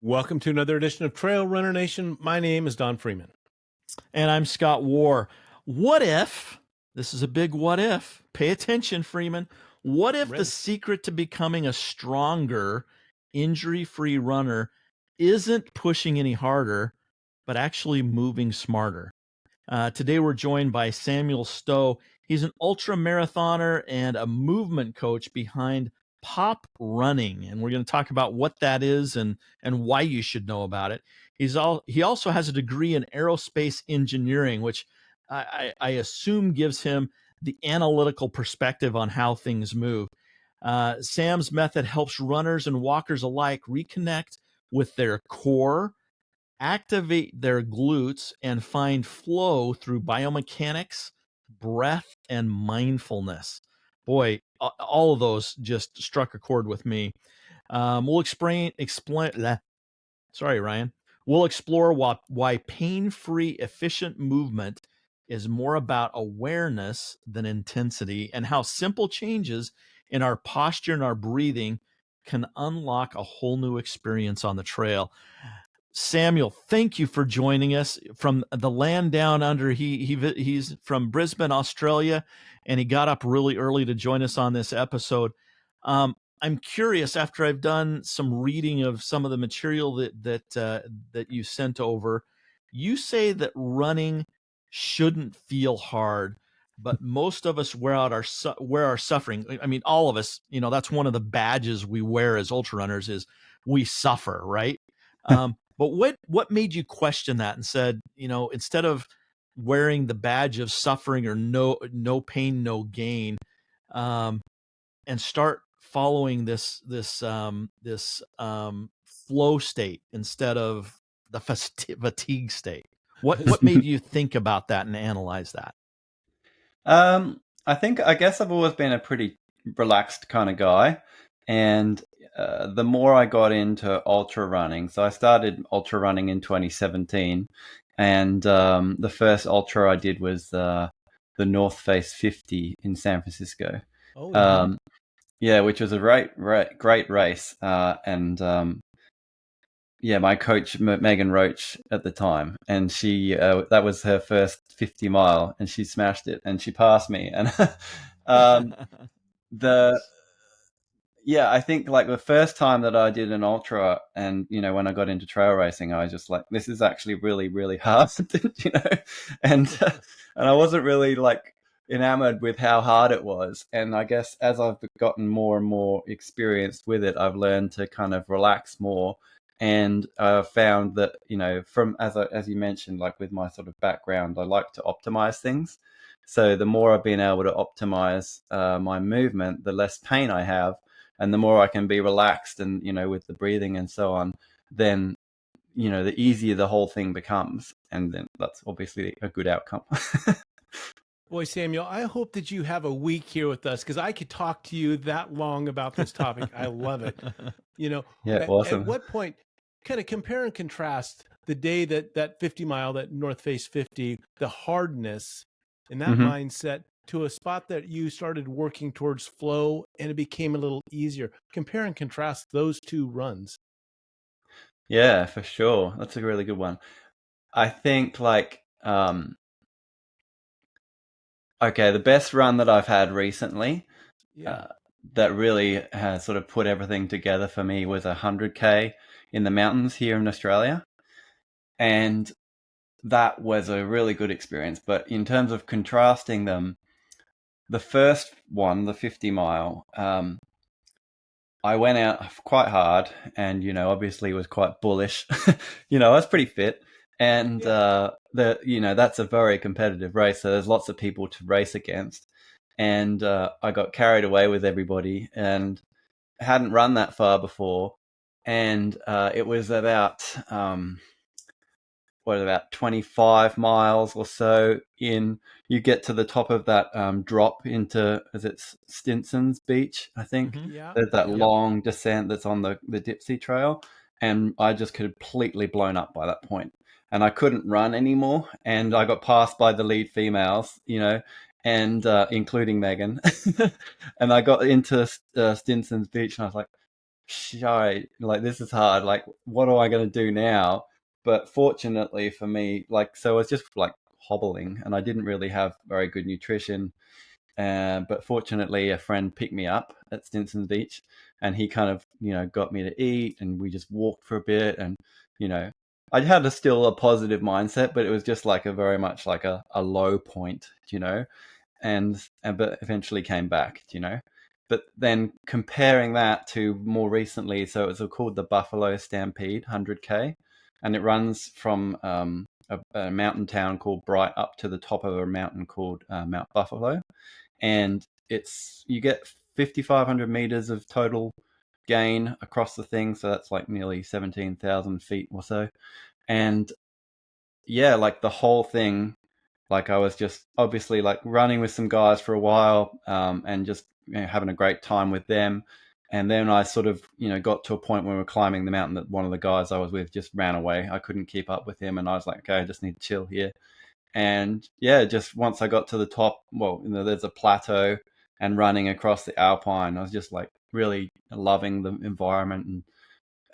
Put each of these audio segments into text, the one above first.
Welcome to another edition of Trail Runner Nation. My name is Don Freeman. And I'm Scott War. What if, this is a big what if, pay attention, Freeman. What if the secret to becoming a stronger, injury-free runner isn't pushing any harder, but actually moving smarter? Today we're joined by Samuel Stow. He's an ultra marathoner and a movement coach behind Pop Running, and we're going to talk about what that is and why you should know about it. He also has a degree in aerospace engineering, which I assume gives him the analytical perspective on how things move. Sam's method helps runners and walkers alike reconnect with their core, activate their glutes, and find flow through biomechanics, breath, and mindfulness. Boy, all of those just struck a chord with me. We'll explain. Sorry, Ryan. We'll explore why pain-free, efficient movement is more about awareness than intensity, and how simple changes in our posture and our breathing can unlock a whole new experience on the trail. Samuel, thank you for joining us from the land down under. He's from Brisbane, Australia, and he got up really early to join us on this episode. I'm curious, after I've done some reading of some of the material that you sent over, you say that running shouldn't feel hard, but most of us wear our suffering. I mean, all of us. That's one of the badges we wear as ultra runners is we suffer, right? But what made you question that and said, instead of wearing the badge of suffering or no pain, no gain, and start following this flow state instead of the fatigue state? What made you think about that and analyze that? I guess I've always been a pretty relaxed kind of guy, and the more I got into ultra running, so I started ultra running in 2017, and the first ultra I did was the North Face 50 in San Francisco. Oh, yeah. Yeah, which was a great race, and yeah, my coach Megan Roach at the time, and she that was her first 50 mile, and she smashed it, and she passed me, and the yeah, I think like the first time that I did an ultra, and when I got into trail racing, I was just like, this is actually really, really hard, and I wasn't really like enamored with how hard it was. And I guess as I've gotten more and more experienced with it, I've learned to kind of relax more, and found that from as you mentioned, like with my sort of background, I like to optimize things. So the more I've been able to optimize my movement, the less pain I have, and the more I can be relaxed and, with the breathing and so on, then, the easier the whole thing becomes. And then that's obviously a good outcome. Boy, Samuel, I hope that you have a week here with us because I could talk to you that long about this topic. I love it. Yeah, awesome. At what point, kind of compare and contrast the day that 50 mile, that North Face 50, the hardness and that mindset, to a spot that you started working towards flow and it became a little easier. Compare and contrast those two runs. Yeah, for sure. That's a really good one. I think like, okay, the best run that I've had recently, that really has sort of put everything together for me, was 100K in the mountains here in Australia. And that was a really good experience. But in terms of contrasting them, the first one, the 50 mile, I went out quite hard and, obviously was quite bullish. I was pretty fit. And that's a very competitive race. So there's lots of people to race against. And I got carried away with everybody and hadn't run that far before. And it was about 25 miles or so in. You get to the top of that drop into, is it Stinson's Beach, I think? Yeah. There's that long descent that's on the Dipsy Trail, and I just completely blown up by that point, and I couldn't run anymore, and I got passed by the lead females, and including Megan, and I got into Stinson's Beach, and I was like, shy, like this is hard. Like, what am I going to do now? But fortunately for me, like, so I was just like hobbling, and I didn't really have very good nutrition. But fortunately, a friend picked me up at Stinson Beach, and he kind of, got me to eat, and we just walked for a bit, and you know, I had still a positive mindset, but it was just like a very much like a low point, and but eventually came back, But then comparing that to more recently, so it was called the Buffalo Stampede 100K, and it runs from a mountain town called Bright up to the top of a mountain called Mount Buffalo, and you get 5,500 meters of total gain across the thing, so that's like nearly 17,000 feet or so, and yeah, like the whole thing, like I was just obviously like running with some guys for a while, and just having a great time with them. And then I sort of, got to a point when we were climbing the mountain that one of the guys I was with just ran away. I couldn't keep up with him, and I was like, okay, I just need to chill here. And yeah, just once I got to the top, well, there's a plateau, and running across the Alpine, I was just like really loving the environment. And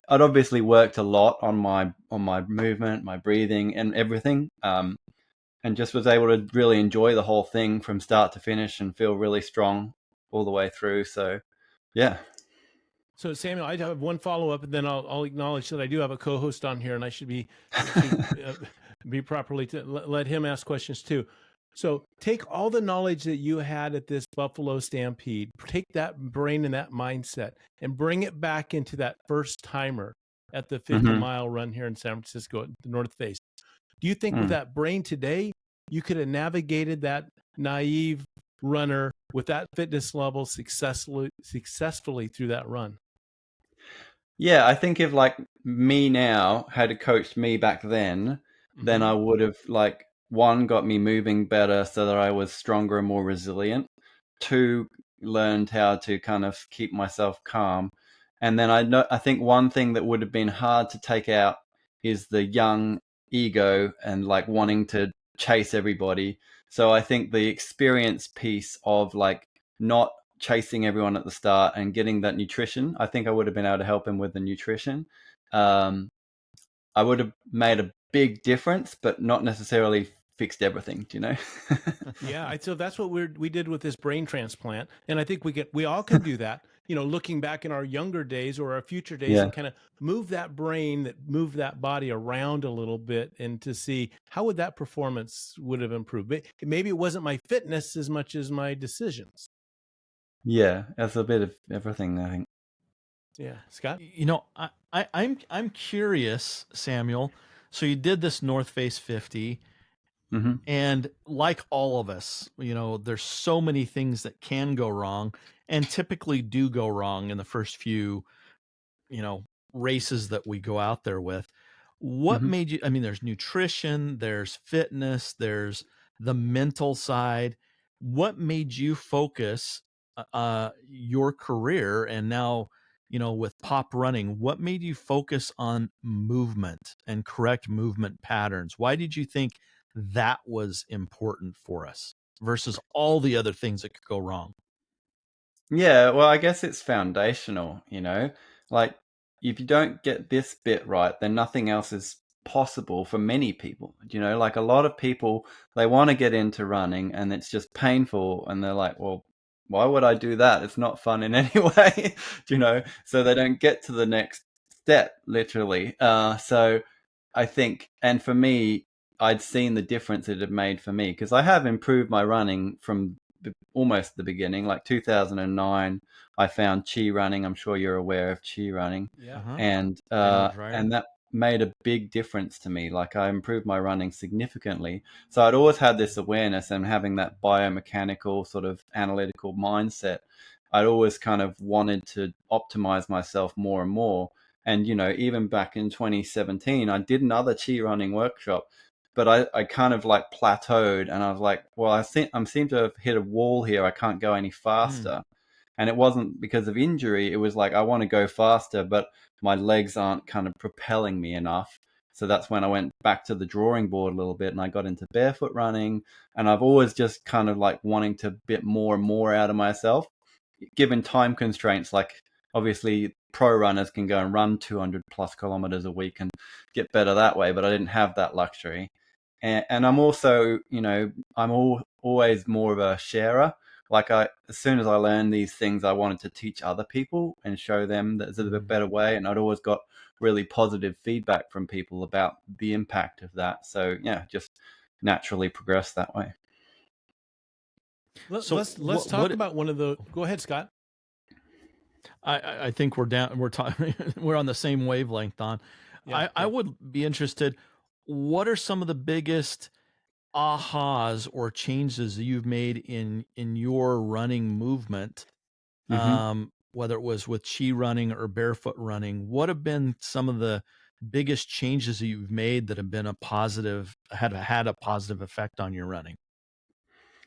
I'd obviously worked a lot on my movement, my breathing, and everything. And just was able to really enjoy the whole thing from start to finish and feel really strong all the way through. So, yeah. So Samuel, I have one follow up, and then I'll acknowledge that I do have a co-host on here, and I should be be properly to let him ask questions too. So take all the knowledge that you had at this Buffalo Stampede, take that brain and that mindset, and bring it back into that first timer at the 50-mile run here in San Francisco at the North Face. Do you think with that brain today, you could have navigated that naive runner with that fitness level successfully through that run? Yeah, I think if like me now had coached me back then I would have like, one, got me moving better so that I was stronger and more resilient. Two, learned how to kind of keep myself calm. And then I think one thing that would have been hard to take out is the young ego and like wanting to chase everybody. So I think the experience piece of like not chasing everyone at the start and getting that nutrition, I think I would have been able to help him with the nutrition. I would have made a big difference, but not necessarily fixed everything. Do you know? Yeah, so that's what we did with this brain transplant, and I think we all can do that. Looking back in our younger days or our future days, Yeah. and kind of move that brain, move that body around a little bit, and to see how would that performance would have improved. Maybe it wasn't my fitness as much as my decisions. Yeah, that's a bit of everything, I think. Yeah, Scott. I'm curious, Samuel. So you did this North Face 50, and like all of us, there's so many things that can go wrong, and typically do go wrong in the first few, races that we go out there with. What made you? I mean, there's nutrition, there's fitness, there's the mental side. What made you focus your career, and now, with pop running, what made you focus on movement and correct movement patterns? Why did you think that was important for us versus all the other things that could go wrong? Yeah, well, I guess it's foundational, like if you don't get this bit right, then nothing else is possible for many people. Like a lot of people, they want to get into running and it's just painful, and they're like, well, why would I do that? It's not fun in any way, so they don't get to the next step, literally. So I think, and for me, I'd seen the difference it had made for me, because I have improved my running from almost the beginning. Like 2009, I found chi running. I'm sure you're aware of chi running. Yeah. And that made a big difference to me. Like I improved my running significantly. So I'd always had this awareness, and having that biomechanical sort of analytical mindset, I'd always kind of wanted to optimize myself more and more. And even back in 2017, I did another chi running workshop, but I kind of like plateaued, and I was like, well, I seem to have hit a wall here. I can't go any faster. And it wasn't because of injury. It was like, I want to go faster, but my legs aren't kind of propelling me enough. So that's when I went back to the drawing board a little bit, and I got into barefoot running. And I've always just kind of like wanting to bit more and more out of myself, given time constraints. Like obviously pro runners can go and run 200 plus kilometers a week and get better that way, but I didn't have that luxury. And I'm also, always more of a sharer. Like as soon as I learned these things, I wanted to teach other people and show them that there's a better way. And I'd always got really positive feedback from people about the impact of that. So yeah, just naturally progressed that way. Let's talk about one of the. Go ahead, Scott. I think we're down. We're talking. We're on the same wavelength, Don. Yeah, I would be interested. What are some of the biggest ahas or changes that you've made in your running movement? Whether it was with chi running or barefoot running, what have been some of the biggest changes that you've made that have been had a positive effect on your running?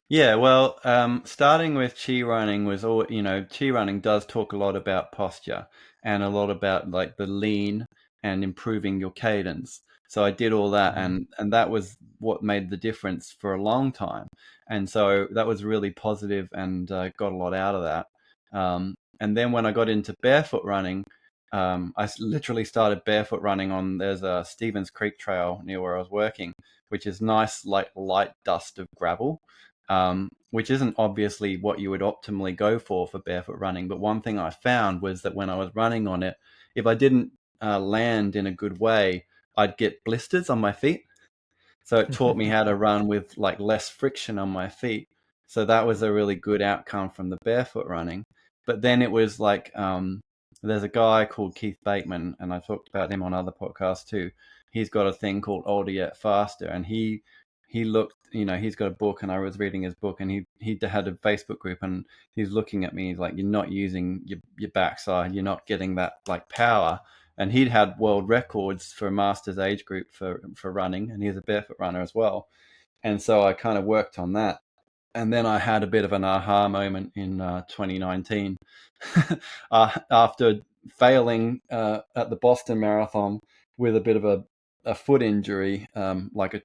Yeah, well, starting with chi running was all, chi running does talk a lot about posture and a lot about like the lean and improving your cadence. So I did all that, and that was what made the difference for a long time. And so that was really positive, and got a lot out of that. And then when I got into barefoot running, I literally started barefoot running there's a Stevens Creek Trail near where I was working, which is nice, like light dust of gravel. Which isn't obviously what you would optimally go for barefoot running. But one thing I found was that when I was running on it, if I didn't land in a good way, I'd get blisters on my feet. So it taught me how to run with like less friction on my feet. So that was a really good outcome from the barefoot running. But then it was like, there's a guy called Keith Bateman, and I talked about him on other podcasts too. He's got a thing called Older Yet Faster, and he looked, he's got a book, and I was reading his book, and he had a Facebook group, and he's looking at me, he's like, you're not using your backside, you're not getting that like power. And he'd had world records for a master's age group for running, and he's a barefoot runner as well. And so I kind of worked on that. And then I had a bit of an aha moment in 2019 after failing at the Boston Marathon with a bit of a foot injury, like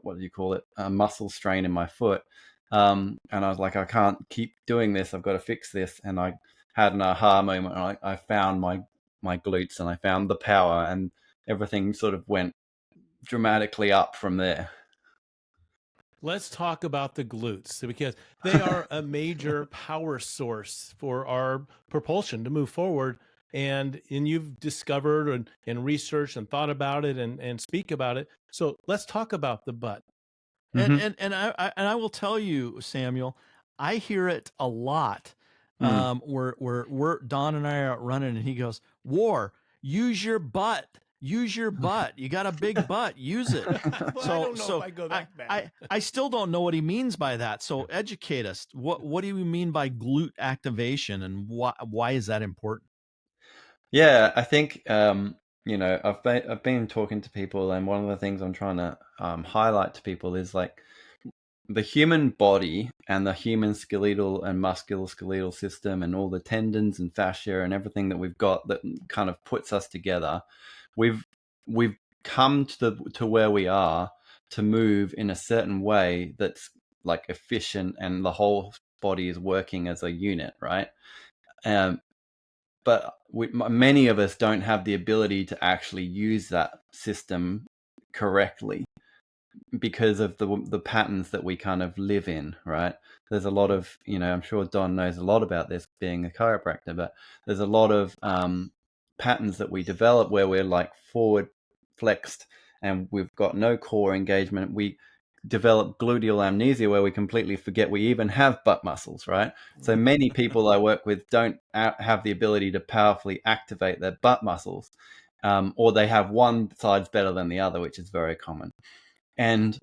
what do you call it? A muscle strain in my foot. And I was like, I can't keep doing this. I've got to fix this. And I had an aha moment. And I found my glutes, and I found the power, and everything sort of went dramatically up from there. Let's talk about the glutes, because they are a major power source for our propulsion to move forward. And you've discovered and researched and thought about it and speak about it. So let's talk about the butt. And I will tell you, Samuel, I hear it a lot. Where Don and I are out running, and he goes, "War, use your butt. Use your butt. You got a big butt. Use it." Well, I don't know if I go that bad. I still don't know what he means by that. So educate us. What do you mean by glute activation, and why is that important? Yeah, I think I've been talking to people, and one of the things I'm trying to highlight to people is like the human body and the human skeletal and musculoskeletal system and all the tendons and fascia and everything that we've got that kind of puts us together. We've come to where we are to move in a certain way that's like efficient, and the whole body is working as a unit, right? But many of us don't have the ability to actually use that system correctly because of the patterns that we kind of live in, right? There's a lot of, I'm sure Don knows a lot about this being a chiropractor, but there's a lot of patterns that we develop where we're like forward flexed and we've got no core engagement. We develop gluteal amnesia where we completely forget we even have butt muscles, right? So many people I work with don't have the ability to powerfully activate their butt muscles, or they have one side's better than the other, which is very common. And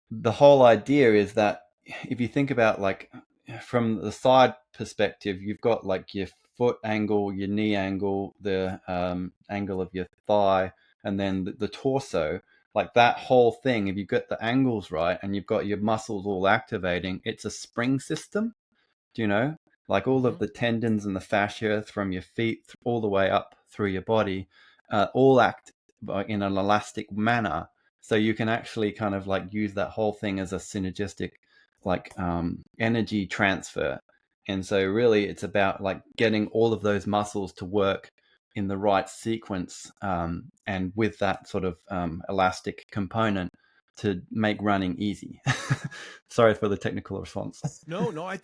the whole idea is that if you think about like from the side perspective, you've got like your foot angle, your knee angle, the angle of your thigh, and then the torso. Like that whole thing, if you get the angles right and you've got your muscles all activating, it's a spring system. Do you know? Like all of the tendons and the fascia from your feet all the way up through your body, all act in an elastic manner. So you can actually kind of like use that whole thing as a synergistic, like energy transfer. And so really it's about like getting all of those muscles to work in the right sequence, and with that sort of elastic component to make running easy. Sorry for the technical response. No, I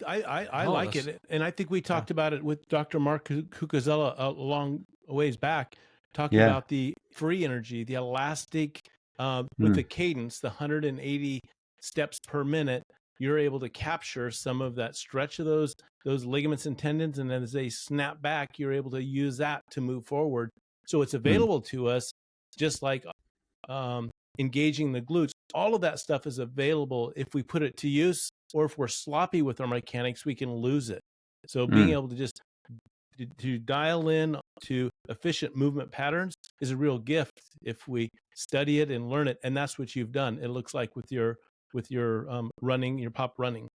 Oh, like that's it, and I think we yeah. talked about it with Dr. Mark Cucuzella a long ways back, talking Yeah. about the free energy, the elastic, with the cadence, the 180 steps per minute. You're able to capture some of that stretch of those ligaments and tendons, and then as they snap back, you're able to use that to move forward. So it's available to us, just like engaging the glutes. All of that stuff is available if we put it to use, or if we're sloppy with our mechanics, we can lose it. So being able to just to dial in to efficient movement patterns is a real gift if we study it and learn it. And that's what you've done. It looks like with your running, your pop running.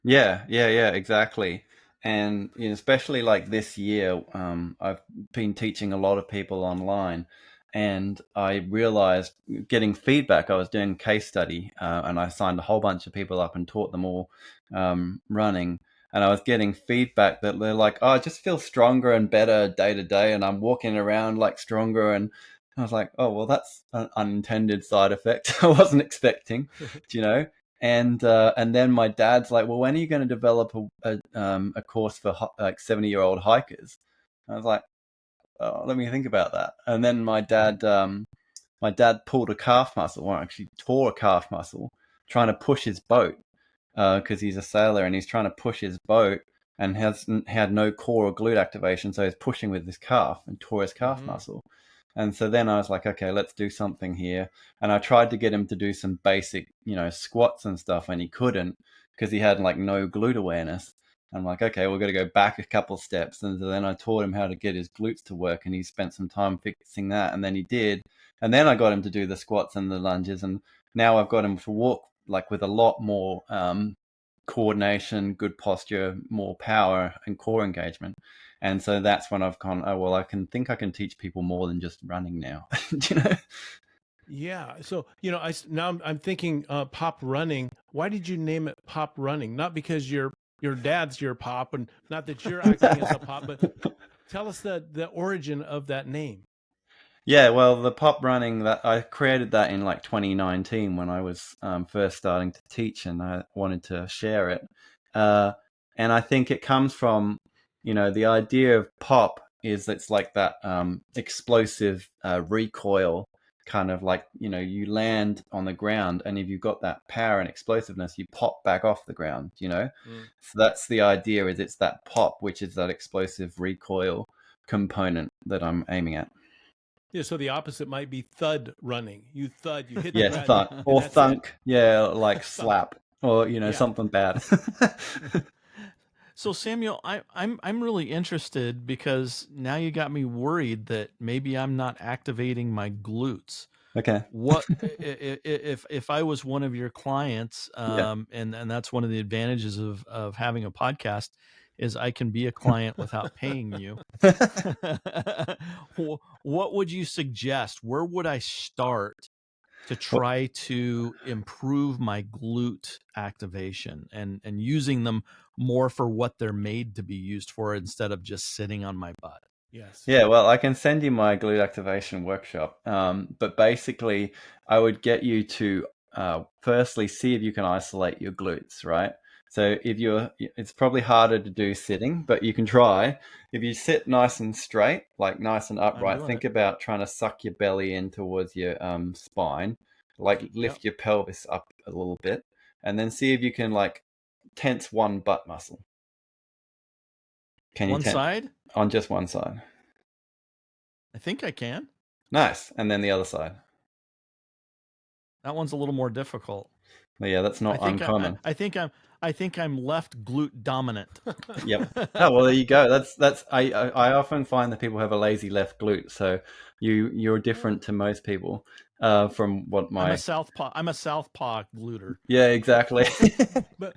Yeah, exactly. And especially like this year, I've been teaching a lot of people online, and I realized getting feedback. I was doing a case study, and I signed a whole bunch of people up and taught them all running. And I was getting feedback that they're like, "Oh, I just feel stronger and better day to day, and I'm walking around like stronger." And I was like, "Oh, well, that's an unintended side effect I wasn't expecting," you know. And then my dad's like, "Well, when are you going to develop a course for like 70-year-old hikers?" I was like, "Oh, let me think about that." And then my dad pulled a calf muscle, or actually tore a calf muscle, trying to push his boat, because he's a sailor and he's trying to push his boat and had no core or glute activation, so he's pushing with his calf and tore his calf muscle. And so then I was like, okay, let's do something here. And I tried to get him to do some basic, squats and stuff, and he couldn't because he had like no glute awareness. I'm like, okay, we're going to go back a couple steps. And then I taught him how to get his glutes to work, and he spent some time fixing that. And then he did. And then I got him to do the squats and the lunges. And now I've got him to walk like with a lot more coordination, good posture, more power, and core engagement. And so that's when I've gone, oh, well, I can teach people more than just running now. Yeah. So, I'm thinking pop running. Why did you name it pop running? Not because your dad's your pop, and not that you're acting as a pop, but tell us the origin of that name. Yeah, well, the pop running, that I created that in like 2019 when I was first starting to teach, and I wanted to share it. And I think it comes from, the idea of pop is it's like that explosive recoil, kind of like, you land on the ground, and if you've got that power and explosiveness, you pop back off the ground, So that's the idea, is it's that pop, which is that explosive recoil component that I'm aiming at. Yeah, so the opposite might be thud running. You hit the Yeah, ground, thunk and or that's it. thunk. Yeah, like Thunk. slap or Yeah. something bad. So Samuel, I'm really interested because now you got me worried that maybe I'm not activating my glutes. Okay. What if I was one of your clients, Yeah. and that's one of the advantages of having a podcast is I can be a client without paying you. What would you suggest? Where would I start to try to improve my glute activation and using them more for what they're made to be used for instead of just sitting on my butt? Yes. Yeah, well, I can send you my glute activation workshop. But basically, I would get you to firstly see if you can isolate your glutes, right? So it's probably harder to do sitting, but you can try. If you sit nice and straight, like nice and I'm upright, doing think it. about trying to suck your belly in towards your spine, like lift your pelvis up a little bit, and then see if you can like tense one butt muscle. Can you One side? on just one side? I think I can. Nice. And then the other side. That one's a little more difficult. Well, yeah, that's not uncommon. I think I'm left glute dominant. Yep. Oh, well, there you go. That's I often find that people have a lazy left glute, so you're different to most people. From what I'm my a southpaw gluter. Yeah, exactly. But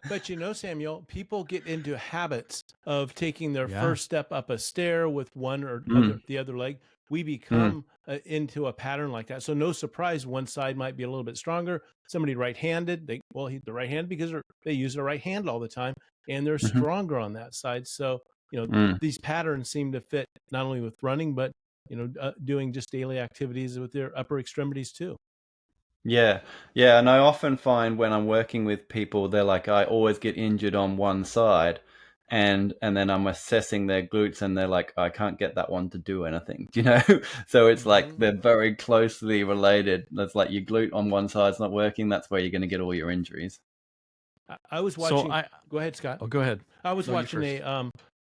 Samuel, people get into habits of taking their first step up a stair with one or the other leg. we become into a pattern like that. So no surprise, one side might be a little bit stronger. Somebody right-handed, the right-handed because they use their right hand all the time, and they're stronger on that side. So these patterns seem to fit not only with running, but doing just daily activities with their upper extremities too. Yeah, yeah, and I often find when I'm working with people, they're like, I always get injured on one side, and then I'm assessing their glutes, and they're like, I can't get that one to do anything, you know? So it's like they're very closely related. That's like your glute on one side's not working, that's where you're going to get all your injuries. I was watching. So go ahead, Scott. Oh, go ahead. I was No, you watching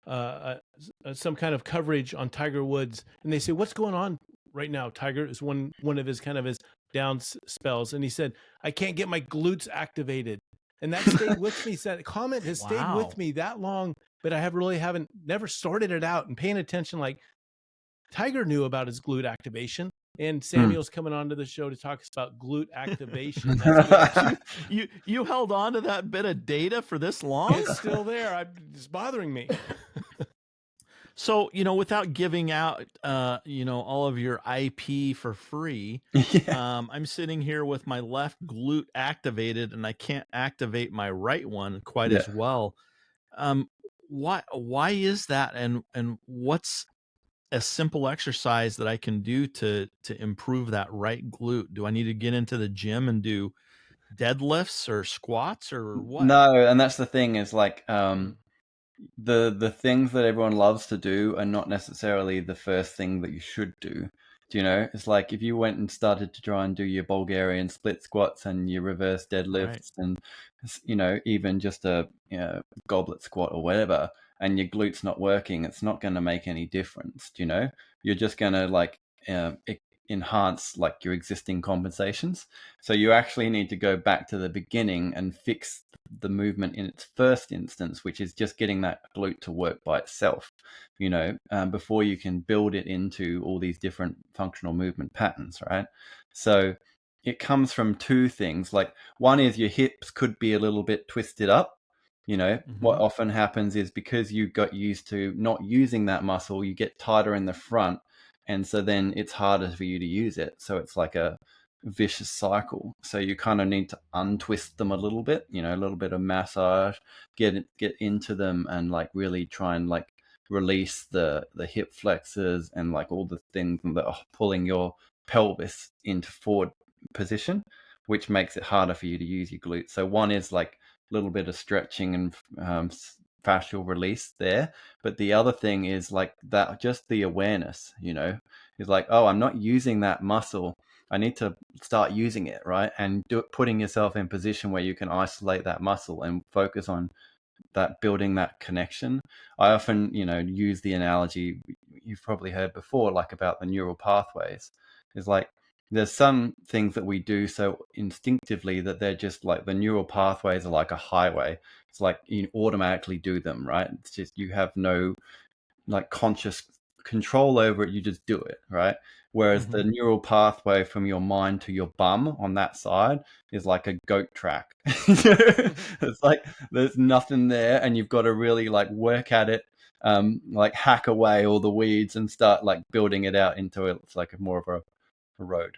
first. some kind of coverage on Tiger Woods, and they say, "What's going on right now?" Tiger is one of his kind of his down spells, and he said, "I can't get my glutes activated," and that stayed with me. That comment has stayed with me that long, but I haven't never sorted it out and paying attention. Like Tiger knew about his glute activation. And Samuel's coming onto the show to talk about glute activation. That's good. You held on to that bit of data for this long? It's still there. It's bothering me. So, without giving out, all of your IP for free, I'm sitting here with my left glute activated, and I can't activate my right one quite as well. Why is that? And what's a simple exercise that I can do to improve that right glute? Do I need to get into the gym and do deadlifts or squats or what? No, and that's the thing is like the things that everyone loves to do are not necessarily the first thing that you should do. Do you know? It's like if you went and started to try and do your Bulgarian split squats and your reverse deadlifts and even just a goblet squat or whatever, and your glutes not working, it's not going to make any difference. Do you know? You're just going to enhance like your existing compensations. So you actually need to go back to the beginning and fix the movement in its first instance, which is just getting that glute to work by itself, before you can build it into all these different functional movement patterns, right? So it comes from two things. Like one is your hips could be a little bit twisted up. What often happens is because you got used to not using that muscle, you get tighter in the front, and so then it's harder for you to use it. So it's like a vicious cycle. So you kind of need to untwist them a little bit, a little bit of massage, get into them, and like really try and like release the hip flexors and like all the things that are pulling your pelvis into forward position, which makes it harder for you to use your glutes. So one is like a little bit of stretching and fascial release there, but the other thing is like that, just the awareness, is like, oh, I'm not using that muscle, I need to start using it, right? And putting yourself in position where you can isolate that muscle and focus on that, building that connection. I often use the analogy you've probably heard before, like about the neural pathways. Is like there's some things that we do so instinctively that they're just like the neural pathways are like a highway. It's like you automatically do them, right? It's just you have no like conscious control over it, you just do it, right? Whereas the neural pathway from your mind to your bum on that side is like a goat track. It's like there's nothing there, and you've got to really like work at it, like hack away all the weeds and start like building it out into it's like more of a road.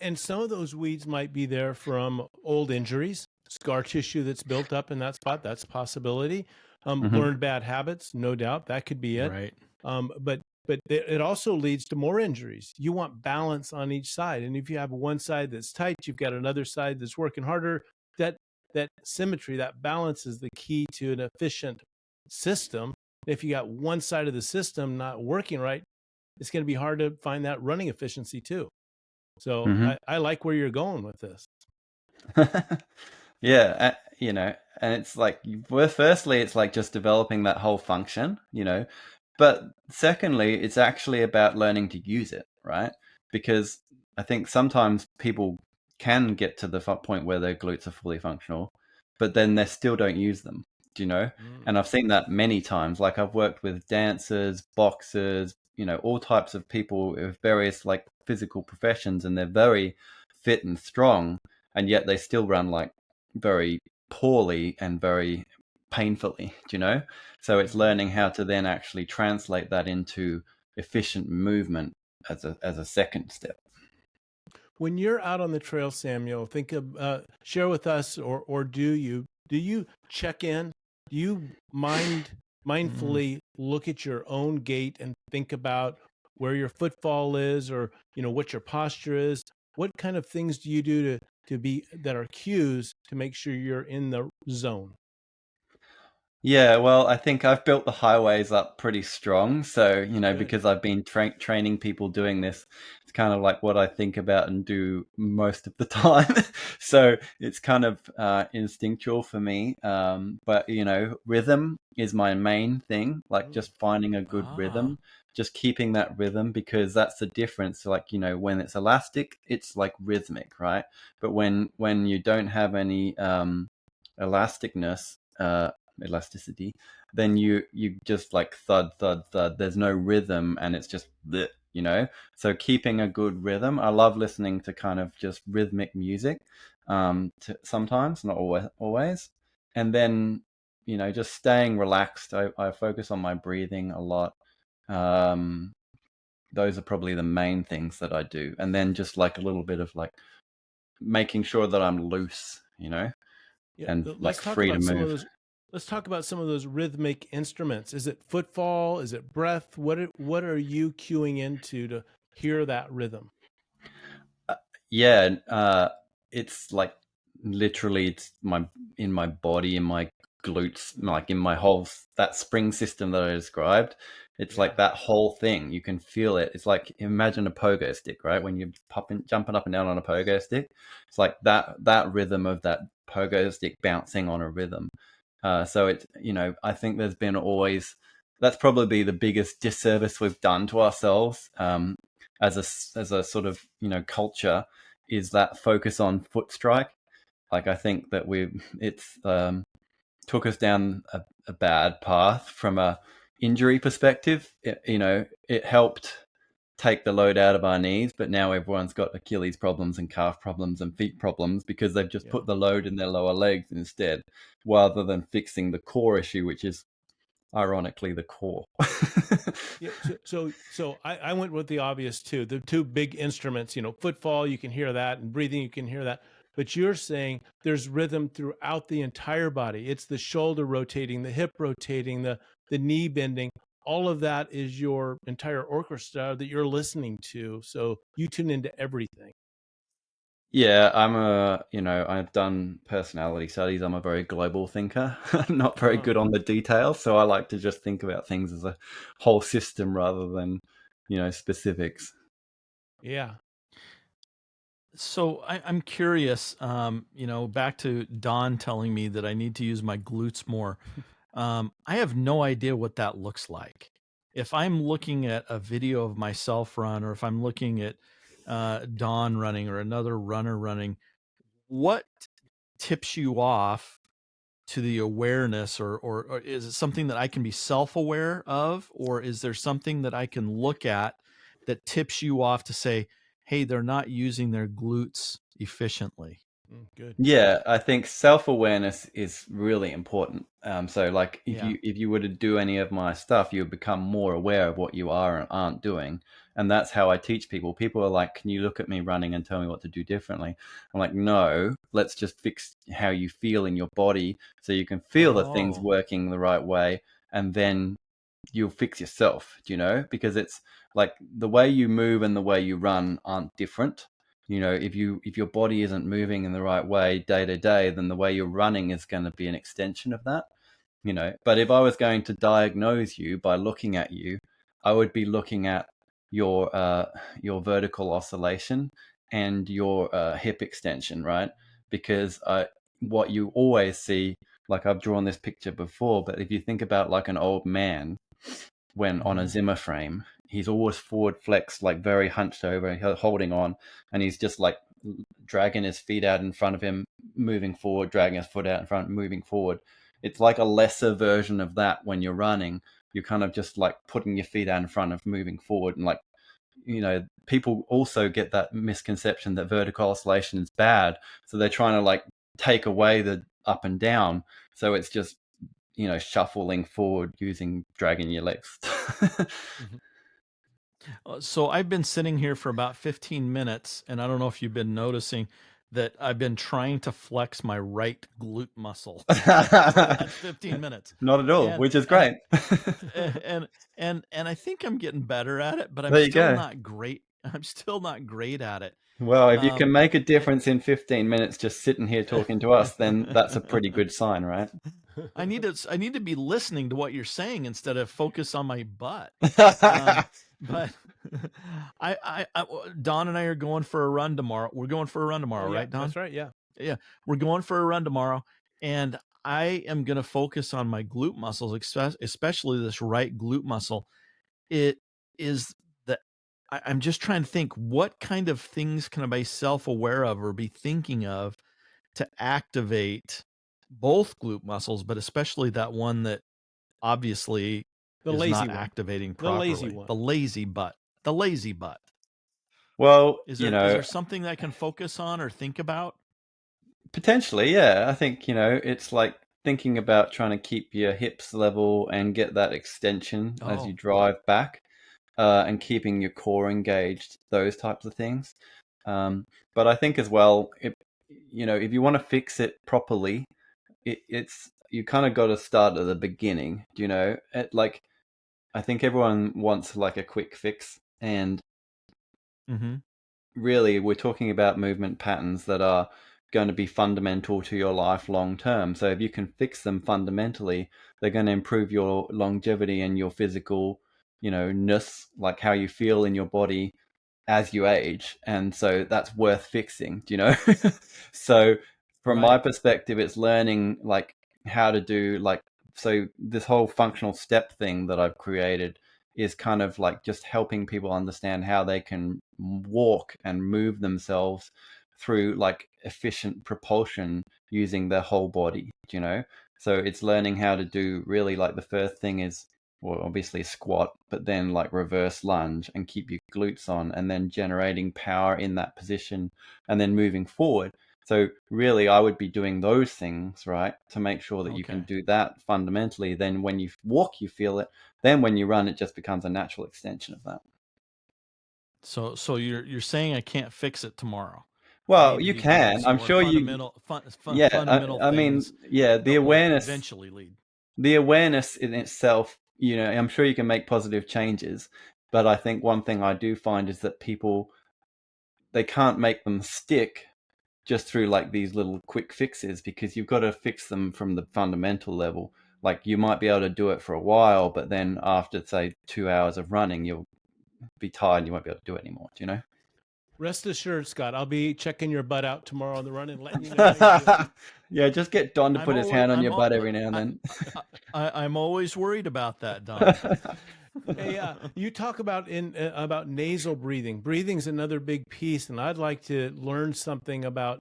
And some of those weeds might be there from old injuries, scar tissue that's built up in that spot. That's a possibility. Learned bad habits, no doubt, that could be it. Right. But it also leads to more injuries. You want balance on each side, and if you have one side that's tight, you've got another side that's working harder. That symmetry, that balance is the key to an efficient system. If you got one side of the system not working right, it's going to be hard to find that running efficiency too. So I like where you're going with this. Yeah, and it's like, firstly, it's like just developing that whole function, but secondly, it's actually about learning to use it, right? Because I think sometimes people can get to the point where their glutes are fully functional, but then they still don't use them, And I've seen that many times. Like I've worked with dancers, boxers, all types of people with various like physical professions, and they're very fit and strong, and yet they still run like very poorly and very painfully, So it's learning how to then actually translate that into efficient movement as a second step. When you're out on the trail, Samuel, think of share with us, or do you check in? Do you mindfully look at your own gait and think about where your footfall is, or what your posture is? What kind of things do you do to be that are cues to make sure you're in the zone? Yeah, well, I think I've built the highways up pretty strong. So, Good. because I've been training people doing this, it's kind of like what I think about and do most of the time. So it's kind of instinctual for me. But, rhythm is my main thing, like just finding a good rhythm, just keeping that rhythm, because that's the difference. Like, when it's elastic, it's like rhythmic, right? But when you don't have any elasticness, elasticity, then you just like thud thud thud, there's no rhythm, and it's just bleh. So keeping a good rhythm, I love listening to kind of just rhythmic music, sometimes, not always. And then just staying relaxed. I focus on my breathing a lot. Those are probably the main things that I do. And then just like a little bit of like making sure that I'm loose, Yeah, and let's like talk free to about some of move. those. Let's talk about some of those rhythmic instruments. Is it footfall? Is it breath? What are you cueing into to hear that rhythm? Yeah, it's like literally it's my in my body, in my glutes, like in my whole that spring system that I described. It's Yeah, like that whole thing. You can feel it. It's like, imagine a pogo stick, right? When you're jumping up and down on a pogo stick, it's like that rhythm of that pogo stick bouncing on a rhythm. So it's, I think there's been always, that's probably the biggest disservice we've done to ourselves, as a sort of culture, is that focus on foot strike. Like, I think that it's took us down a bad path from a injury perspective. It helped take the load out of our knees, but now everyone's got Achilles problems and calf problems and feet problems because they've just yeah, put the load in their lower legs instead, rather than fixing the core issue, which is ironically the core. yeah. So I went with the obvious too. The two big instruments, footfall, you can hear that, and breathing, you can hear that. But you're saying there's rhythm throughout the entire body. It's the shoulder rotating, the hip rotating, the knee bending. All of that is your entire orchestra that you're listening to. So you tune into everything. Yeah, I've done personality studies. I'm a very global thinker, not very Uh, good on the details. So I like to just think about things as a whole system rather than, specifics. yeah. So I'm curious, back to Don telling me that I need to use my glutes more. I have no idea what that looks like. If I'm looking at a video of myself run, or if I'm looking at Don running or another runner running, what tips you off to the awareness, or is it something that I can be self-aware of, or is there something that I can look at that tips you off to say, hey, they're not using their glutes efficiently? Good. Yeah, I think self-awareness is really important. So like if Yeah. you were to do any of my stuff, you would become more aware of what you are and aren't doing. And that's how I teach people. People are like, "Can you look at me running and tell me what to do differently?" I'm like, "No, let's just fix how you feel in your body so you can feel the things Oh, working the right way, and then you'll fix yourself, because it's like the way you move and the way you run aren't different. If your body isn't moving in the right way day to day, then the way you're running is going to be an extension of that. But if I was going to diagnose you by looking at you, I would be looking at your vertical oscillation and your hip extension, right? Because what you always see, like I've drawn this picture before, but if you think about like an old man when on a mhm. Zimmer frame, he's always forward flexed, like very hunched over, holding on, and he's just like dragging his feet out in front of him, moving forward, dragging his foot out in front, moving forward. It's like a lesser version of that when you're running. You're kind of just like putting your feet out in front of moving forward. And like, people also get that misconception that vertical oscillation is bad. So they're trying to like take away the up and down. So it's just, shuffling forward using dragging your legs. Mhm. So I've been sitting here for about 15 minutes, and I don't know if you've been noticing that I've been trying to flex my right glute muscle for the last 15 minutes. Not at all, And which is I great. and and I think I'm getting better at it, but I'm There you still go. not great. I'm still not great at it. Well, if you can make a And difference in 15 minutes just sitting here talking to us, then that's a pretty good sign, right? I need to be listening to what you're saying instead of focus on my butt. But Don and I are going for a run tomorrow. We're going for a run tomorrow, Oh, yeah, right, Don? that's right. Yeah. Yeah, we're going for a run tomorrow, and I am going to focus on my glute muscles, especially this right glute muscle. It is the I'm just trying to think, what kind of things can I be self-aware of or be thinking of to activate both glute muscles, but especially that one that obviously The is lazy not one. activating The lazy properly. one. The lazy butt. The lazy butt. Well, Is you there know, something that I can focus on or think about? potentially, yeah. I think, it's like thinking about trying to keep your hips level and get that extension as you Oh, drive back, and keeping your core engaged, those types of things. But I think as well, if you want to fix it properly, it's you kind of got to start at the beginning. Like I think everyone wants like a quick fix, and mm-hmm. really we're talking about movement patterns that are going to be fundamental to your life long term. So if you can fix them fundamentally, they're going to improve your longevity and your physical, ness, like how you feel in your body as you age. And so that's worth fixing, So from my Right. perspective, it's learning like how to do like, so this whole functional step thing that I've created is kind of like just helping people understand how they can walk and move themselves through like efficient propulsion using their whole body. So it's learning how to do really like the first thing is, well, obviously squat, but then like reverse lunge and keep your glutes on, and then generating power in that position and then moving forward. So really, I would be doing those things, right, to make sure that you can Okay. do that fundamentally. Then when you walk, you feel it. Then when you run, it just becomes a natural extension of that. So you're saying I can't fix it tomorrow. I Well, need to you be doing can. some I'm more sure you. Yeah. fundamental I mean, things yeah. that will eventually lead. The awareness in itself. I'm sure you can make positive changes, but I think one thing I do find is that people, they can't make them stick just through like these little quick fixes, because you've got to fix them from the fundamental level. Like you might be able to do it for a while, but then after say 2 hours of running, you'll be tired and you won't be able to do it anymore. Rest assured, Scott, I'll be checking your butt out tomorrow on the run and letting you know how you're doing. Yeah, just get Don to I'm put his always hand on I'm your all butt every now and then. I'm always worried about that, Don. Hey, you talk about about nasal breathing. Breathing's another big piece, and I'd like to learn something about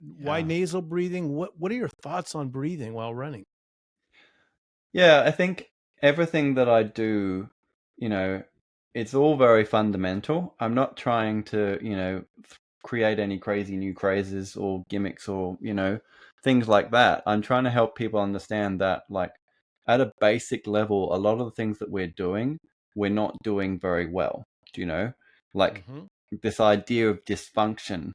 why Yeah. nasal breathing. What are your thoughts on breathing while running? Yeah, I think everything that I do, you know, it's all very fundamental. I'm not trying to, create any crazy new crazes or gimmicks or, things like that. I'm trying to help people understand that, like, at a basic level, a lot of the things that we're not doing very well. Do you know? Like, Mm-hmm. this idea of dysfunction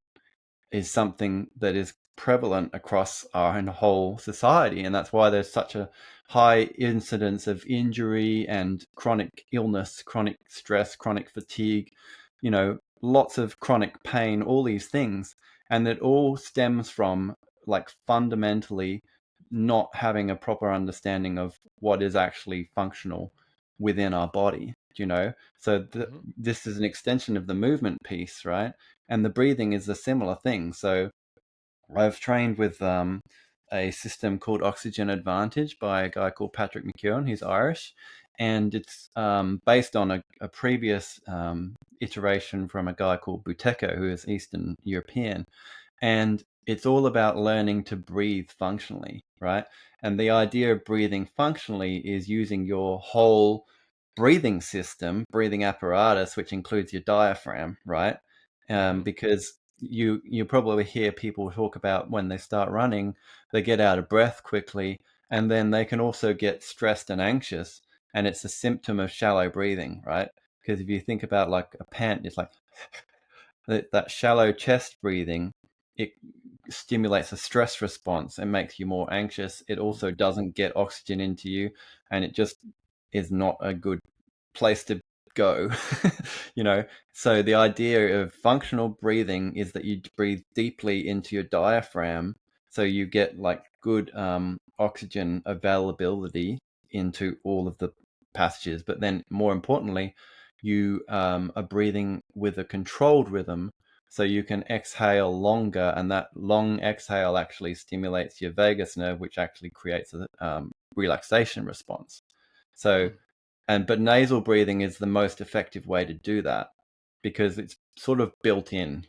is something that is prevalent across our whole society, and that's why there's such a high incidence of injury and chronic illness, chronic stress, chronic fatigue, lots of chronic pain, all these things. And it all stems from like fundamentally not having a proper understanding of what is actually functional within our body. So Mm-hmm. this is an extension of the movement piece, right? And the breathing is a similar thing. So I've trained with a system called Oxygen Advantage by a guy called Patrick McKeown. He's Irish, and it's based on a previous iteration from a guy called Buteyko, who is Eastern European. And it's all about learning to breathe functionally, right? And the idea of breathing functionally is using your whole breathing system, breathing apparatus, which includes your diaphragm, right? Mm-hmm. Because you probably hear people talk about when they start running, they get out of breath quickly, and then they can also get stressed and anxious, and it's a symptom of shallow breathing, right? because if you think about like a pant, it's like that shallow chest breathing, it stimulates a stress response and makes you more anxious. It also doesn't get oxygen into you, and it just is not a good place to go. So the idea of functional breathing is that you breathe deeply into your diaphragm, so you get like good oxygen availability into all of the passages. But then more importantly, you are breathing with a controlled rhythm, so you can exhale longer, and that long exhale actually stimulates your vagus nerve, which actually creates a relaxation response. So but nasal breathing is the most effective way to do that, because it's sort of built in.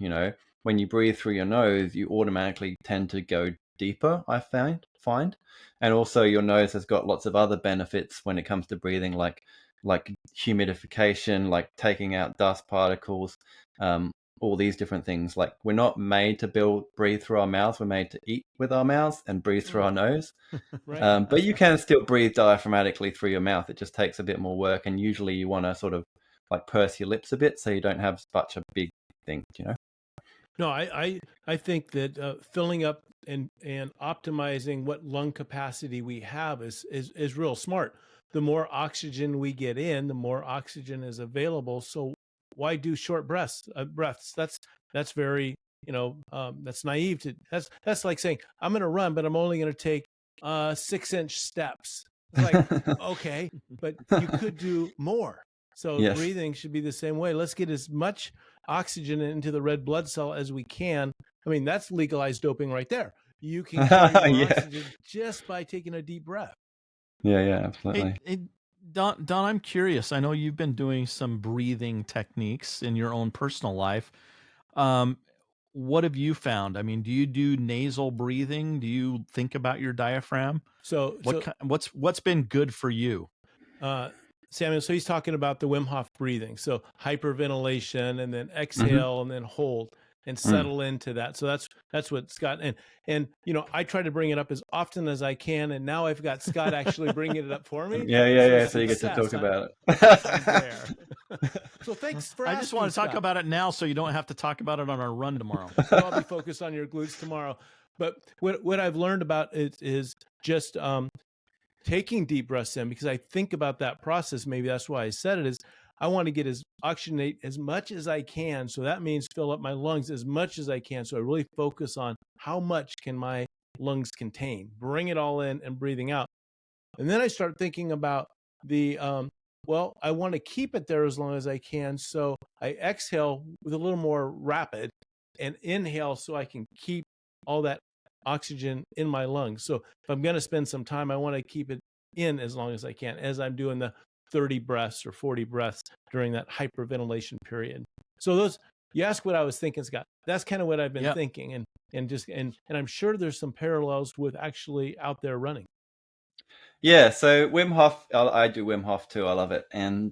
When you breathe through your nose, you automatically tend to go deeper, I find. And also your nose has got lots of other benefits when it comes to breathing, like humidification, like taking out dust particles, all these different things. Like, we're not made to breathe through our mouths, we're made to eat with our mouths and breathe through our nose. Right. But you can still breathe diaphragmatically through your mouth. It just takes a bit more work, and usually you want to sort of like purse your lips a bit so you don't have such a big thing, No, I think that filling up and optimizing what lung capacity we have is real smart. The more oxygen we get in, the more oxygen is available. So why do short breaths? That's very, that's naive. That's like saying I'm going to run, but I'm only going to take 6-inch steps. It's like, okay, but you could do more. So Yes. breathing should be the same way. Let's get as much oxygen into the red blood cell as we can. I mean, that's legalized doping right there. You can carry more oxygen just by taking a deep breath. Yeah, absolutely. Hey, Don, I'm curious. I know you've been doing some breathing techniques in your own personal life. What have you found? I mean, do you do nasal breathing? Do you think about your diaphragm? What's been good for you? Samuel, so he's talking about the Wim Hof breathing. So hyperventilation, and then exhale, and then hold and settle into that. So that's what Scott and I try to bring it up as often as I can, and now I've got Scott actually bringing it up for me. Yeah. So you get to talk about it. I'm there. So thanks for asking. I just want to talk Scott. about it now, so you don't have to talk about it on our run tomorrow. So I'll be focused on your glutes tomorrow. But what I've learned about it is just taking deep breaths in, because I think about that process. Maybe that's why I said it, is I want to get oxygenate as much as I can. So that means fill up my lungs as much as I can. So I really focus on how much can my lungs contain, bring it all in and breathing out. And then I start thinking about the, I want to keep it there as long as I can. So I exhale with a little more rapid and inhale so I can keep all that oxygen in my lungs. So if I'm going to spend some time, I want to keep it in as long as I can, as I'm doing the 30 breaths or 40 breaths during that hyperventilation period. So you ask what I was thinking, Scott. That's kind of what I've been thinking, and I'm sure there's some parallels with actually out there running. Yeah, so Wim Hof, I do Wim Hof too. I love it. And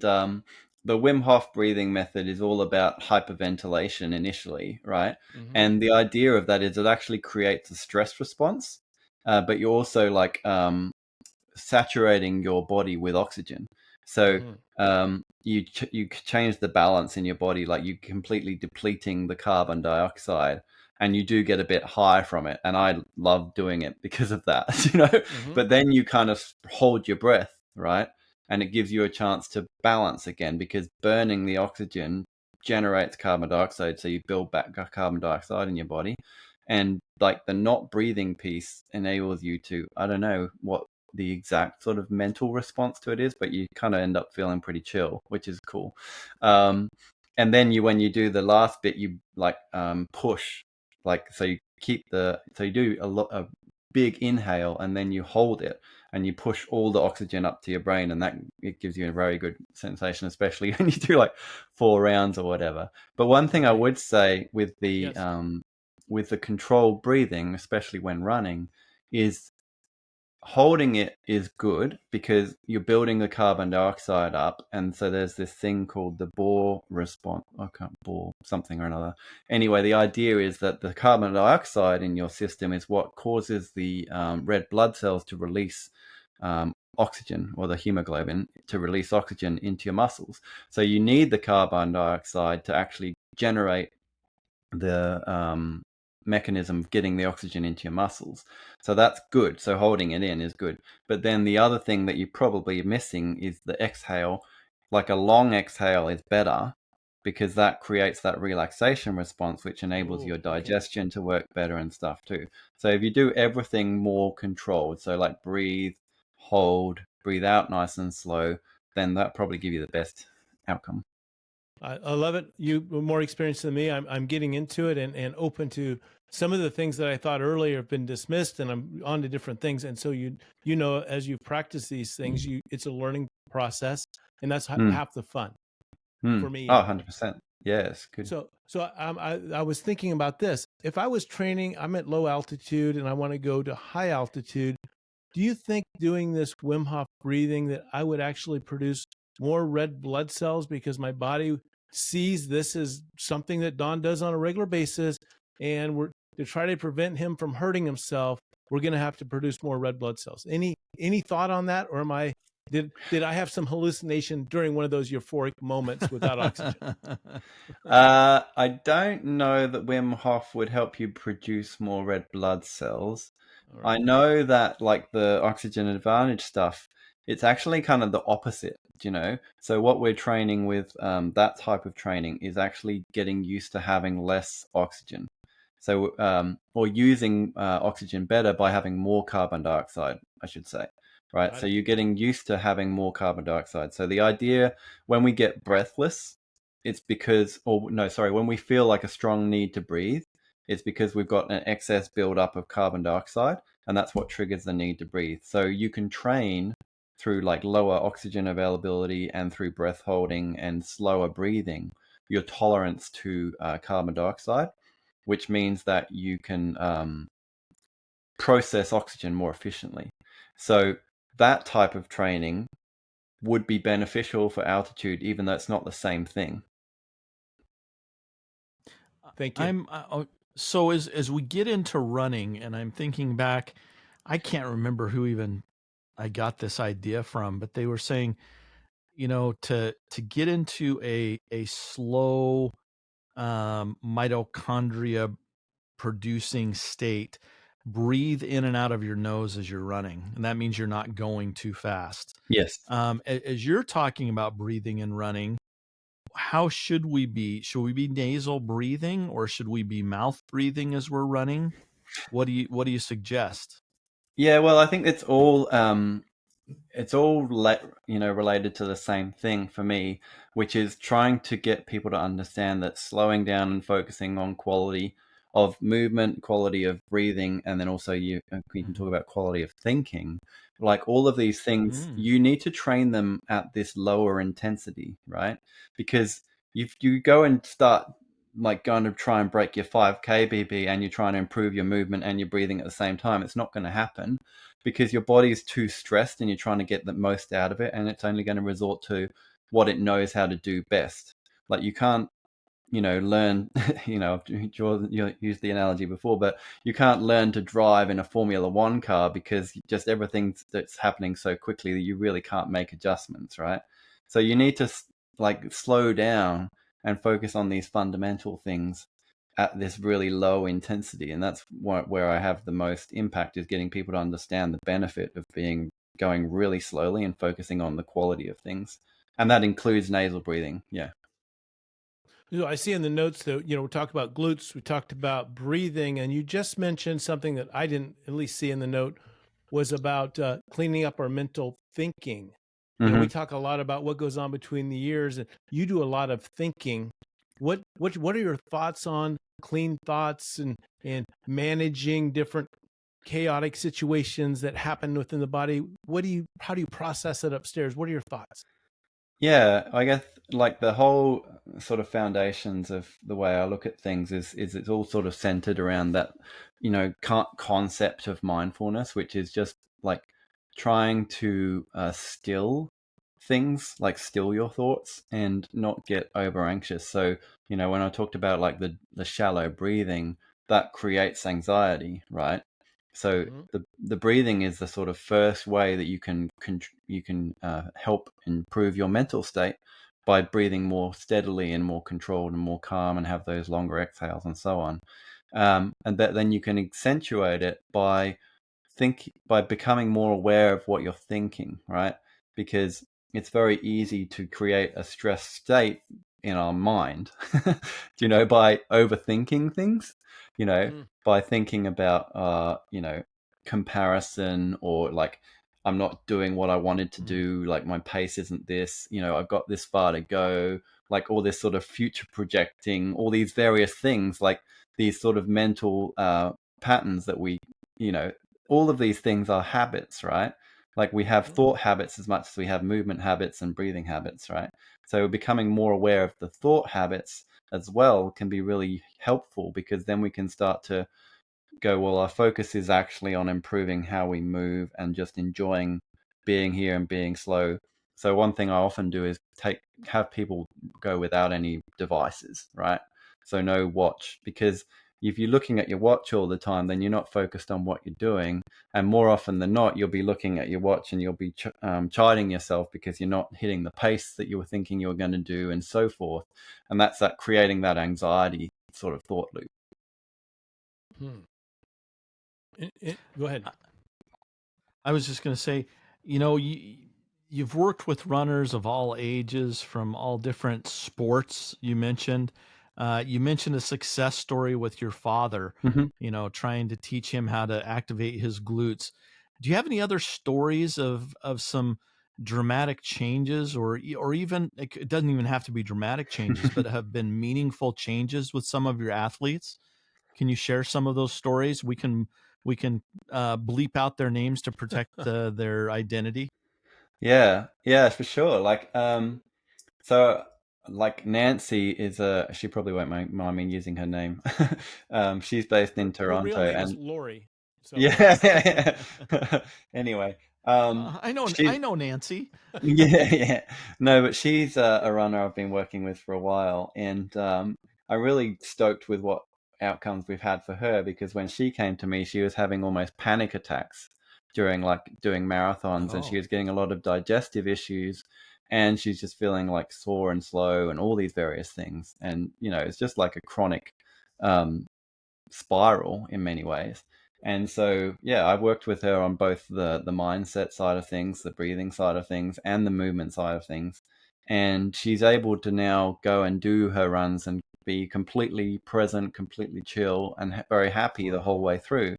the Wim Hof breathing method is all about hyperventilation initially, right? And the idea of that is it actually creates a stress response, but you're also like saturating your body with oxygen. So you change the balance in your body, like you completely depleting the carbon dioxide, and you do get a bit high from it. And I love doing it because of that, But then you kind of hold your breath, right? And it gives you a chance to balance again, because burning the oxygen generates carbon dioxide. So you build back carbon dioxide in your body. And like the not breathing piece enables you to, I don't know what the exact sort of mental response to it is, but you kind of end up feeling pretty chill, which is cool. And then when you do the last bit, you like push, like, so you do a big inhale, and then you hold it and you push all the oxygen up to your brain, and it gives you a very good sensation, especially when you do like 4 rounds or whatever. But one thing I would say with the controlled breathing, especially when running, is holding it is good, because you're building the carbon dioxide up, and so there's this thing called the Bohr response. I can't Bohr something or another. Anyway, the idea is that the carbon dioxide in your system is what causes the red blood cells to release oxygen, or the hemoglobin, to release oxygen into your muscles. So you need the carbon dioxide to actually generate the mechanism of getting the oxygen into your muscles. So that's good. So holding it in is good. But then the other thing that you're probably missing is the exhale. Like a long exhale is better because that creates that relaxation response, which enables your digestion to work better and stuff too. So if you do everything more controlled, so like breathe, hold, breathe out nice and slow, then that probably give you the best outcome. I love it. You are more experienced than me. I'm getting into it and open to some of the things that I thought earlier have been dismissed, and I'm on to different things. And so you know, as you practice these things, it's a learning process, and that's half the fun for me. Oh, 100%. Yes, good. So I was thinking about this. If I was training, I'm at low altitude and I want to go to high altitude. Do you think doing this Wim Hof breathing that I would actually produce more red blood cells because my body sees this as something that Don does on a regular basis, and we're to try to prevent him from hurting himself, we're going to have to produce more red blood cells. Any thought on that, or did I have some hallucination during one of those euphoric moments without oxygen? I don't know that Wim Hof would help you produce more red blood cells. Right. I know that like the oxygen advantage stuff, it's actually kind of the opposite, you know? So what we're training with that type of training is actually getting used to having less oxygen. So, or using oxygen better by having more carbon dioxide, I should say. Right. So you're getting used to having more carbon dioxide. So the idea when we get breathless, it's because, when we feel like a strong need to breathe, it's because we've got an excess buildup of carbon dioxide, and that's what triggers the need to breathe. So you can train through like lower oxygen availability and through breath holding and slower breathing, your tolerance to carbon dioxide, which means that you can process oxygen more efficiently. So that type of training would be beneficial for altitude, even though it's not the same thing. Thank you. So as we get into running, and I'm thinking back, I can't remember who even I got this idea from, but they were saying, you know, to get into a slow mitochondria producing state, breathe in and out of your nose as you're running, and that means you're not going too fast. Yes. As you're talking about breathing and running, how should we be? Should we be nasal breathing, or should we be mouth breathing as we're running? What do you suggest? Yeah, well, I think it's all related to the same thing for me, which is trying to get people to understand that slowing down and focusing on quality of movement, quality of breathing, and then also you can talk about quality of thinking. Like all of these things, you need to train them at this lower intensity, right? Because if you go and start like going to try and break your 5K BB and you're trying to improve your movement and your breathing at the same time, it's not going to happen because your body is too stressed and you're trying to get the most out of it, and it's only going to resort to what it knows how to do best. Like you can't, learn, Jordan, you used the analogy before, but you can't learn to drive in a Formula One car because just everything that's happening so quickly that you really can't make adjustments, right? So you need to like slow down and focus on these fundamental things at this really low intensity. And that's where I have the most impact, is getting people to understand the benefit of going really slowly and focusing on the quality of things. And that includes nasal breathing. Yeah. So I see in the notes that, we talked about glutes, we talked about breathing, and you just mentioned something that I didn't at least see in the note was about cleaning up our mental thinking. We talk a lot about what goes on between the ears, and you do a lot of thinking. What are your thoughts on clean thoughts and managing different chaotic situations that happen within the body? How do you process it upstairs? What are your thoughts? Yeah, I guess like the whole sort of foundations of the way I look at things is it's all sort of centered around that, concept of mindfulness, which is just like trying to still things, like still your thoughts and not get over anxious. So, when I talked about like the shallow breathing, that creates anxiety, right? So the breathing is the sort of first way that you can help improve your mental state by breathing more steadily and more controlled and more calm, and have those longer exhales and so on. And then you can accentuate it by becoming more aware of what you're thinking, right? Because it's very easy to create a stress state in our mind, by overthinking things, by thinking about, comparison, or like, I'm not doing what I wanted to do. Like, my pace isn't this, I've got this far to go, like all this sort of future projecting, all these various things, like these sort of mental patterns that we, all of these things are habits, right? Like, we have thought habits as much as we have movement habits and breathing habits, right? So becoming more aware of the thought habits as well can be really helpful, because then we can start to go, well, our focus is actually on improving how we move and just enjoying being here and being slow. So one thing I often do is have people go without any devices, right? So no watch, because if you're looking at your watch all the time, then you're not focused on what you're doing. And more often than not, you'll be looking at your watch and you'll be chiding yourself because you're not hitting the pace that you were thinking you were going to do, and so forth. And that's creating that anxiety sort of thought loop. Go ahead. I was just going to say, you've worked with runners of all ages from all different sports. You mentioned a success story with your father, trying to teach him how to activate his glutes. Do you have any other stories of some dramatic changes, or even, it doesn't even have to be dramatic changes, but have been meaningful changes with some of your athletes? Can you share some of those stories? We can bleep out their names to protect their identity. Yeah, for sure. Like, so like Nancy is she probably won't mind me using her name. She's based in Toronto. Her real name is Lori. So. Yeah. Anyway, I know Nancy. yeah. No, but she's a runner I've been working with for a while, and I'm really stoked with what outcomes we've had for her, because when she came to me, she was having almost panic attacks during doing marathons, and she was getting a lot of digestive issues, and she's just feeling like sore and slow and all these various things, and it's just like a chronic spiral in many ways. And so, yeah, I've worked with her on both the mindset side of things, the breathing side of things, and the movement side of things. And she's able to now go and do her runs and be completely present, completely chill, and very happy the whole way through,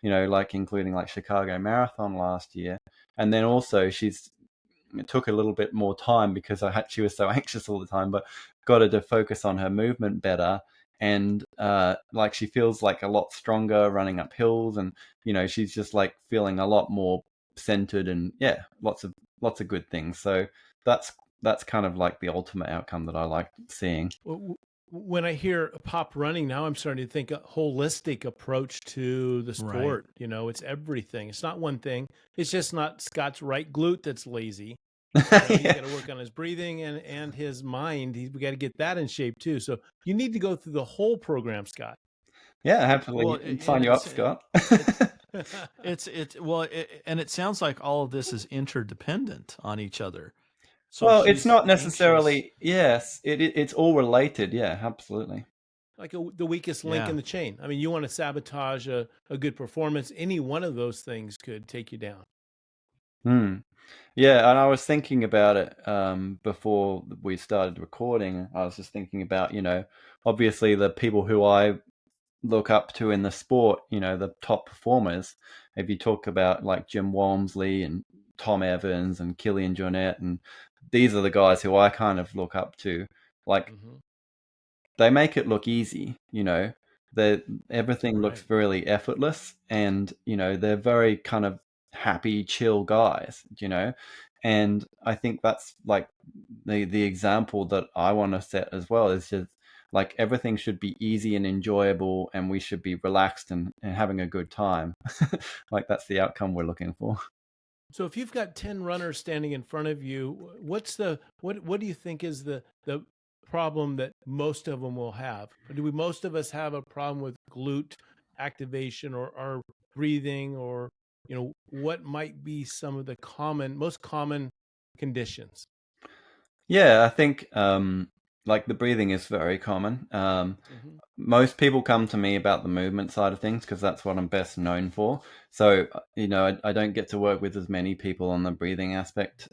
like including like Chicago Marathon last year. And then also it took a little bit more time because she was so anxious all the time, but got her to focus on her movement better. And like, she feels like a lot stronger running up hills, and she's just like feeling a lot more centered, and yeah, lots of good things. So that's kind of like the ultimate outcome that I like seeing. When I hear pop running now, I'm starting to think a holistic approach to the sport. Right. It's everything. It's not one thing. It's just not Scott's right glute that's lazy. He's got to work on his breathing and his mind. We got to get that in shape too. So you need to go through the whole program, Scott. Yeah, happily sign you up, Scott. And it sounds like all of this is interdependent on each other. So well, it's not necessarily. Yes, it's all related. Yeah, absolutely. Like the weakest link in the chain. I mean, you want to sabotage a good performance. Any one of those things could take you down. Yeah, and I was thinking about it before we started recording. I was just thinking about, obviously the people who I look up to in the sport, the top performers. If you talk about like Jim Walmsley and Tom Evans and Killian Jornet, and these are the guys who I kind of look up to. Like, they make it look easy, everything looks really effortless, and they're very kind of happy, chill guys, and I think that's like the example that I want to set as well, is just like everything should be easy and enjoyable, and we should be relaxed and having a good time. Like, that's the outcome we're looking for. So if you've got 10 runners standing in front of you, what do you think is the problem that most of them will have? Or do most of us have a problem with glute activation, or breathing, or what might be some of the most common conditions? Yeah, I think like the breathing is very common. Mm-hmm. Most people come to me about the movement side of things because that's what I'm best known for. So, I don't get to work with as many people on the breathing aspect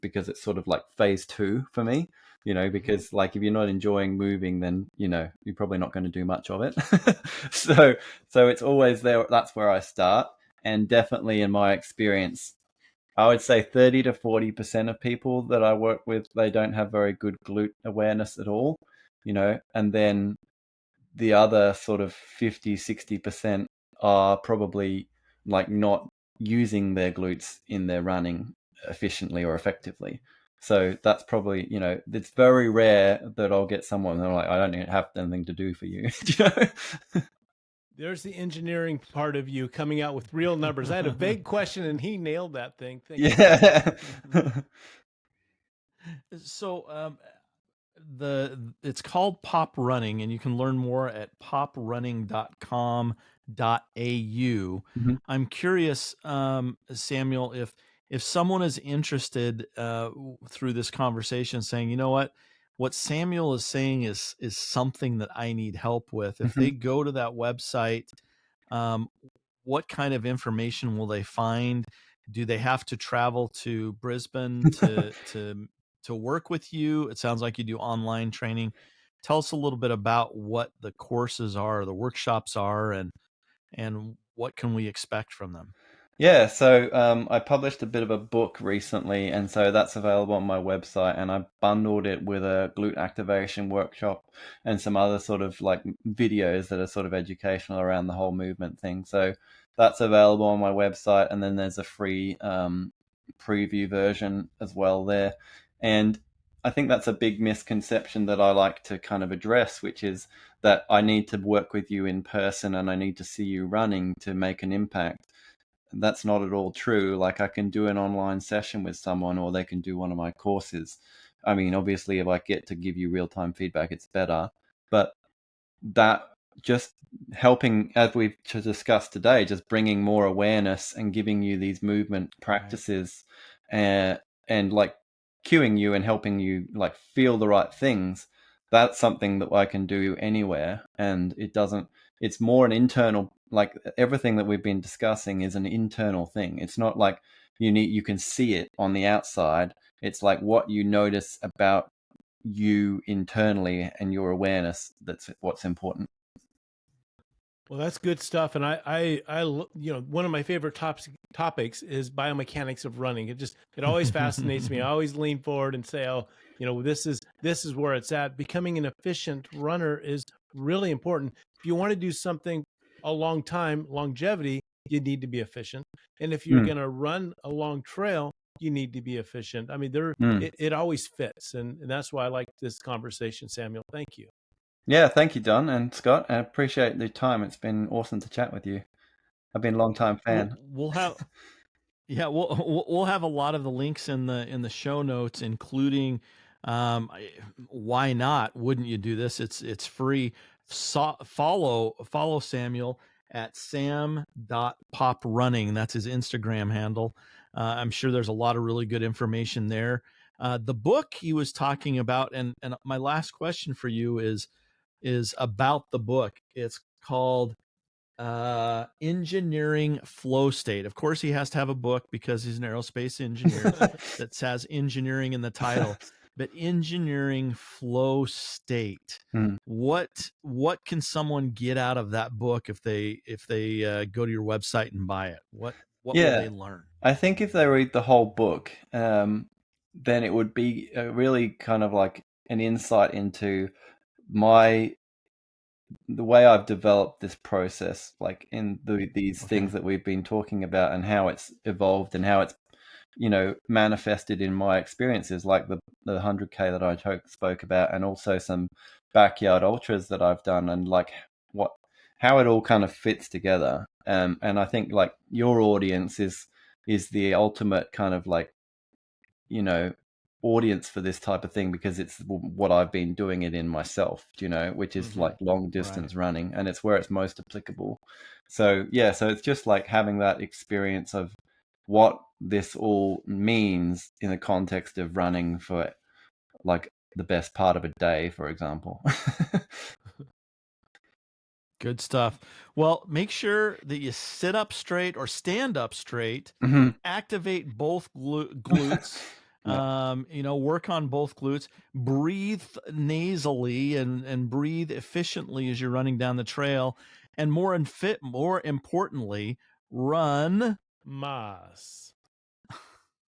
because it's sort of like phase 2 for me, because like if you're not enjoying moving, then, you're probably not going to do much of it. So it's always there. That's where I start. And definitely in my experience, I would say 30 to 40% of people that I work with, they don't have very good glute awareness at all, and then the other sort of 50-60% are probably like not using their glutes in their running efficiently or effectively. So that's probably, it's very rare that I'll get someone that like, I don't even have anything to do for you. There's the engineering part of you coming out with real numbers. I had a vague question and he nailed that thing. Thank you. Yeah. So it's called Pop Running, and you can learn more at poprunning.com.au. I'm curious, Samuel, if someone is interested through this conversation, saying, you know what Samuel is saying is something that I need help with. If they go to that website, what kind of information will they find? Do they have to travel to Brisbane to work with you? It sounds like you do online training. Tell us a little bit about what the courses are, the workshops are, and what can we expect from them? Yeah, so I published a bit of a book recently, and so that's available on my website. And I bundled it with a glute activation workshop and some other sort of like videos that are sort of educational around the whole movement thing. So that's available on my website, and then there's a free preview version as well there. And I think that's a big misconception that I like to kind of address, which is that I need to work with you in person and I need to see you running to make an impact. That's not at all true. Like I can do an online session with someone, or they can do one of my courses. I mean, obviously, if I get to give you real-time feedback, it's better. But that just helping, as we've discussed today, just bringing more awareness and giving you these movement practices, and like cueing you and helping you like feel the right things. That's something that I can do anywhere, and it's more an internal, like everything that we've been discussing is an internal thing. It's not like you can see it on the outside. It's like what you notice about you internally and your awareness, that's what's important. Well, that's good stuff. And one of my favorite topics is biomechanics of running. It always fascinates me. I always lean forward and say, oh, this is where it's at. Becoming an efficient runner is really important. If you want to do something a long time, longevity, you need to be efficient. And if you're going to run a long trail, you need to be efficient. I mean, it always fits. And that's why I like this conversation, Samuel. Thank you. Yeah, thank you, Don and Scott. I appreciate the time. It's been awesome to chat with you. I've been a long time fan. We'll have yeah, we'll have a lot of the links in the show notes, including why not? Wouldn't you do this? It's free. Follow Samuel at sam.poprunning. That's his Instagram handle. I'm sure there's a lot of really good information there. The book he was talking about, and my last question for you is about the book. It's called Engineering Flow State. Of course, he has to have a book because he's an aerospace engineer that has engineering in the title. But Engineering Flow State. What can someone get out of that book if they go to your website and buy it? What will they learn? I think if they read the whole book, then it would be really kind of like an insight into the way I've developed this process, like in these things that we've been talking about, and how it's evolved and how it's manifested in my experiences, like the 100K that I spoke about, and also some backyard ultras that I've done, and like how it all kind of fits together. And I think like your audience is the ultimate kind of like audience for this type of thing because it's what I've been doing it in myself, which is like long distance running, and it's where it's most applicable. So yeah, so it's just like having that experience of what this all means in the context of running for like the best part of a day, for example. Good stuff. Well, make sure that you sit up straight or stand up straight, activate both glutes. Work on both glutes, breathe nasally and breathe efficiently as you're running down the trail. And more importantly, run Mas.